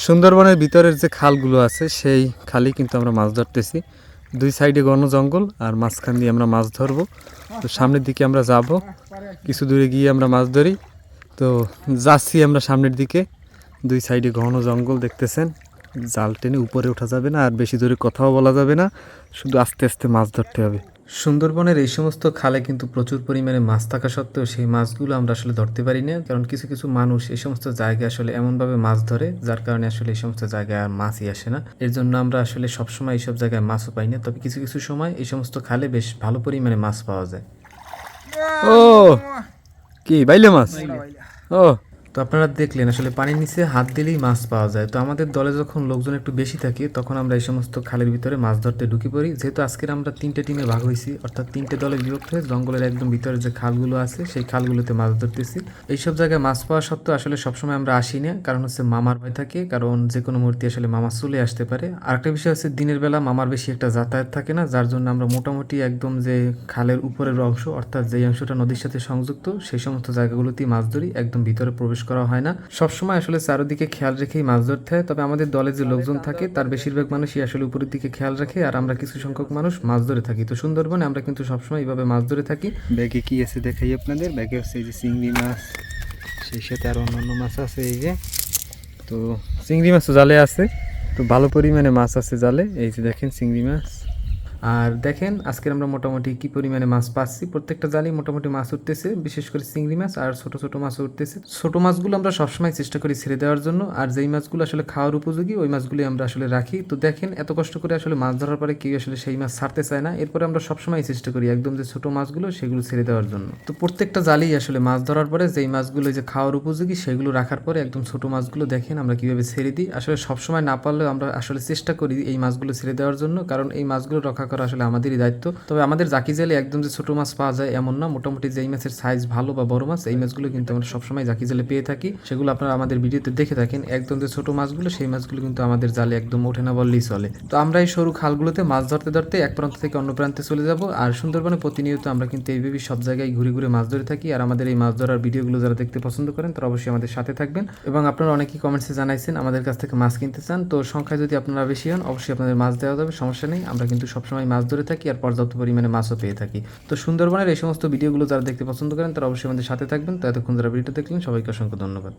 সুন্দরবনের ভিতরের যে খালগুলো আছে সেই খালি কিন্তু আমরা মাছ ধরতেছি। দুই সাইডে ঘন জঙ্গল আর মাঝখান দিয়ে আমরা মাছ ধরবো। তো সামনের দিকে আমরা যাব, কিছু দূরে গিয়ে আমরা মাছ ধরি। তো যাচ্ছি আমরা সামনের দিকে। দুই সাইডে ঘন জঙ্গল দেখতেছেন, জাল টেনে উপরে ওঠা যাবে না আর বেশি দূরে কথাও বলা যাবে না, শুধু আস্তে আস্তে মাছ ধরতে হবে। সুন্দরবনের এই সমস্ত খালে কিন্তু প্রচুর পরিমাণে মাছ থাকা সত্ত্বেও সেই মাছগুলো আমরা আসলে ধরতে পারি না, কারণ কিছু কিছু মানুষ এই সমস্ত জায়গায় আসলে এমনভাবে মাছ ধরে যার কারণে আসলে এই সমস্ত জায়গায় আর মাছই আসে না। এর জন্য আমরা আসলে সবসময় এইসব জায়গায় মাছও পাই না, তবে কিছু কিছু সময় এই সমস্ত খালে বেশ ভালো পরিমাণে মাছ পাওয়া যায়। ও কি বাইলে মাছ? ও, তো আপনারা দেখলেন আসলে পানির নিচে হাত দিলেই মাছ পাওয়া যায়। তো আমাদের দলে যখন লোকজন একটু বেশি থাকে তখন আমরা এই সমস্ত খালের ভিতরে মাছ ধরতে ঢুকে পড়ি। যেহেতু আজকের আমরা 3টে টিমে ভাগ হয়েছি, অর্থাৎ 3টে দলে বিভক্ত হয়ে জঙ্গলের একদম ভিতরে যে খালগুলো আছে সেই খালগুলোতে মাছ ধরতেছি। এইসব জায়গায় মাছ পাওয়া সত্ত্বেও আসলে সবসময় আমরা আসি না, কারণ হচ্ছে মামার ভয় থাকে, কারণ যে কোনো মুহূর্তে আসলে মামা চলে আসতে পারে। আরেকটা বিষয় হচ্ছে দিনের বেলা মামার বেশি একটা যাতায়াত থাকে না, যার জন্য আমরা মোটামুটি একদম যে খালের উপরের অংশ, অর্থাৎ যেই অংশটা নদীর সাথে সংযুক্ত সেই সমস্ত জায়গাগুলোতেই মাছ ধরি, একদম ভিতরে প্রবেশ করা হয় না। সবসময় আসলে চারদিকে খেয়াল রেখেই মাছ ধরতে হয়। তবে আমাদের দলে যে লোকজন থাকে তার বেশিরভাগ মানুষই আসলে উপরের দিকে খেয়াল রাখে, আর আমরা কিছু সংখ্যক মানুষ মাছ ধরে থাকি। তো সুন্দরবনে আমরা কিন্তু সবসময় এইভাবে মাছ ধরে থাকি। ব্যাগে কি আছে দেখাই আপনাদের। ব্যাগে হচ্ছে এই যে চিংড়ি মাছ, সেই সাথে আর অন্যান্য মাছ আছে। এই যে তো চিংড়ি মাছও জালে আছে, তো ভালো পরিমাণে মাছ আছে জালে। এই যে দেখেন চিংড়ি মাছ। আর দেখেন আজকের আমরা মোটামুটি কি পরিমাণে মাছ পাচ্ছি, প্রত্যেকটা জালেই মোটামুটি মাছ উঠতেছে, বিশেষ করে চিংড়ি মাছ আর ছোট ছোট মাছ উঠতেছে। ছোট মাছগুলো আমরা সবসময় চেষ্টা করি ছেড়ে দেওয়ার জন্য, আর যেই মাছগুলো আসলে খাওয়ার উপযোগী ওই মাছগুলি আমরা আসলে রাখি। তো দেখেন এত কষ্ট করে আসলে মাছ ধরার পরে কেউ আসলে সেই মাছ ছাড়তে চায় না, এরপরে আমরা সবসময় চেষ্টা করি একদম যে ছোট মাছগুলো সেগুলো ছেড়ে দেওয়ার জন্য। তো প্রত্যেকটা জালেই আসলে মাছ ধরার পরে যেই মাছগুলো যে খাওয়ার উপযোগী সেগুলো রাখার পরে একদম ছোট মাছগুলো দেখেন আমরা কিভাবে ছেড়ে দিই। আসলে সবসময় না পারলেও আমরা আসলে চেষ্টা করি এই মাছগুলো ছেড়ে দেওয়ার জন্য, কারণ এই মাছগুলো রক্ষা করা আসলে আমাদেরই দায়িত্ব। তবে আমাদের জাকি জালে একদম যে ছোট মাছ পাওয়া যায় এমন না, মোটামুটি যেই মাছের সাইজ ভালো বা বড় মাছ এই মাছগুলো কিন্তু আমরা সবসময় জাকি জালে পেয়ে থাকি। সেগুলো আপনারা আমাদের ভিডিওতে দেখে থাকেন। একদম যে ছোট মাছগুলো সেই মাছগুলো কিন্তু আমাদের জালে একদম ওঠে না বললেই চলে। তো আমরা এই সরু খালগুলোতে মাছ ধরতে ধরতে এক প্রান্ত থেকে অন্য প্রান্তে চলে যাব। আর সুন্দরবনে প্রতিনিয়ত আমরা কিন্তু এইভাবেই সব জায়গায় ঘুরে ঘুরে মাছ ধরে থাকি। আর আমাদের এই মাছ ধরার ভিডিওগুলো যারা দেখতে পছন্দ করেন তারা অবশ্যই আমাদের সাথে থাকবেন। এবং আপনারা অনেকেই কমেন্টসে জানাইছেন আমাদের কাছ থেকে মাছ কিনতে চান, তো সংখ্যায় যদি আপনারা বেশি হন অবশ্যই আপনাদের মাছ দেওয়া যাবে, সমস্যা নেই। আমরা কিন্তু সবসময় মাছ ধরে থাকি আর পর্যাপ্ত পরিমাণে মাছও পেয়ে থাকি। তো সুন্দরবনের এই সমস্ত ভিডিওগুলো যারা দেখতে পছন্দ করেন তারা অবশ্যই আমাদের সাথে থাকবেন। তো এতক্ষণ যারা ভিডিওটা দেখলেন সবাইকে অসংখ্য ধন্যবাদ।